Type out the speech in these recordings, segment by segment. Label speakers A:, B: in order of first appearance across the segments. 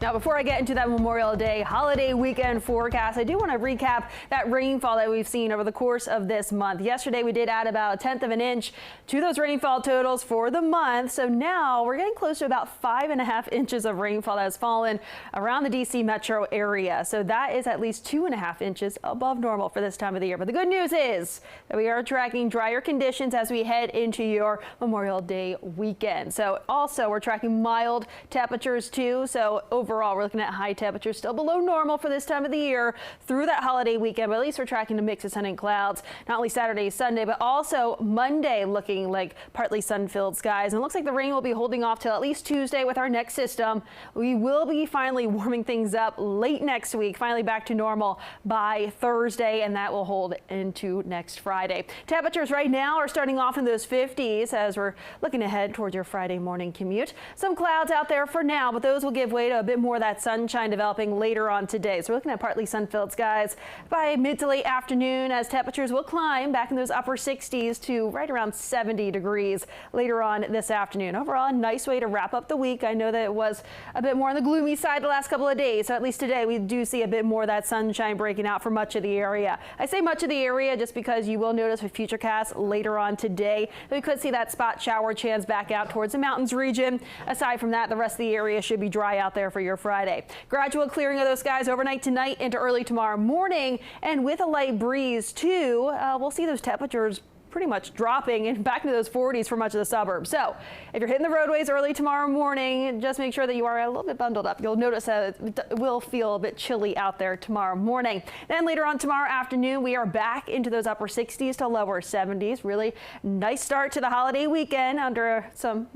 A: Now, before I get into that Memorial Day holiday weekend forecast, I do want to recap that rainfall that we've seen over the course of this month. Yesterday, we did add about 1/10 of an inch to those rainfall totals for the month. So now we're getting close to about 5.5 inches of rainfall that has fallen around the DC metro area. So that is at least 2.5 inches above normal for this time of the year. But the good news is that we are tracking drier conditions as we head into your Memorial Day weekend. So also we're tracking mild temperatures too. So overall, we're looking at high temperatures still below normal for this time of the year through that holiday weekend, but at least we're tracking a mix of sun and clouds, not only Saturday, Sunday, but also Monday looking like partly sun-filled skies. And it looks like the rain will be holding off till at least Tuesday with our next system. We will be finally warming things up late next week, finally back to normal by Thursday, and that will hold into next Friday. Temperatures right now are starting off in those 50s as we're looking ahead towards your Friday morning commute. Some clouds out there for now, but those will give way to a bit more of that sunshine developing later on today. So we're looking at partly sun-filled skies by mid to late afternoon as temperatures will climb back in those upper 60s to right around 70 degrees later on this afternoon. Overall, a nice way to wrap up the week. I know that it was a bit more on the gloomy side the last couple of days. So at least today we do see a bit more of that sunshine breaking out for much of the area. I say much of the area just because you will notice with Futurecast later on today that we could see that spot shower chance back out towards the mountains region. Aside from that, the rest of the area should be dry out there for your Friday. Gradual clearing of those skies overnight tonight into early tomorrow morning, and with a light breeze too, we'll see those temperatures pretty much dropping and back into those 40s for much of the suburbs. So if you're hitting the roadways early tomorrow morning, just make sure that you are a little bit bundled up. You'll notice that it will feel a bit chilly out there tomorrow morning. Then later on tomorrow afternoon, we are back into those upper 60s to lower 70s. Really nice start to the holiday weekend under some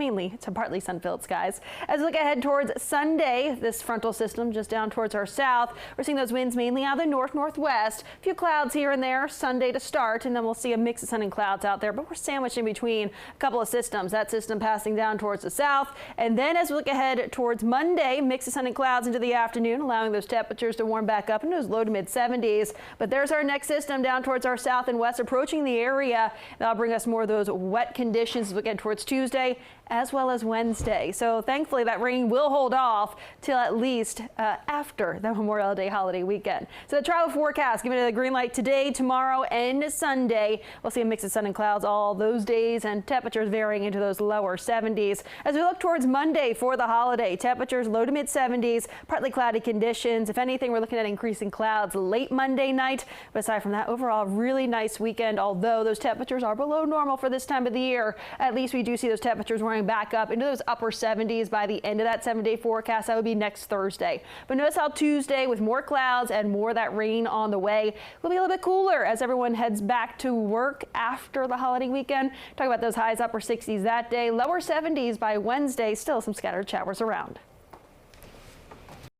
A: partly sun-filled skies. As we look ahead towards Sunday, this frontal system just down towards our south, we're seeing those winds mainly out of the north-northwest. A few clouds here and there Sunday to start, and then we'll see a mix of sun and clouds out there, but we're sandwiched in between a couple of systems. That system passing down towards the south, and then as we look ahead towards Monday, mix of sun and clouds into the afternoon, allowing those temperatures to warm back up into those low to mid 70s. But there's our next system down towards our south and west approaching the area. That'll bring us more of those wet conditions as we get towards Tuesday as well as Wednesday. So thankfully that rain will hold off till at least after the Memorial Day holiday weekend. So the travel forecast giving it a green light today, tomorrow, and Sunday. We'll see a mix of sun and clouds all those days, and temperatures varying into those lower 70s. As we look towards Monday for the holiday, temperatures low to mid 70s, partly cloudy conditions. If anything, we're looking at increasing clouds late Monday night. But aside from that, overall really nice weekend. Although those temperatures are below normal for this time of the year, at least we do see those temperatures warming back up into those upper 70s by the end of that 7-day forecast. That would be next Thursday. But notice how Tuesday, with more clouds and more of that rain on the way, will be a little bit cooler as everyone heads back to work after the holiday weekend. Talk about those highs, upper 60s that day, lower 70s by Wednesday, still some scattered showers around.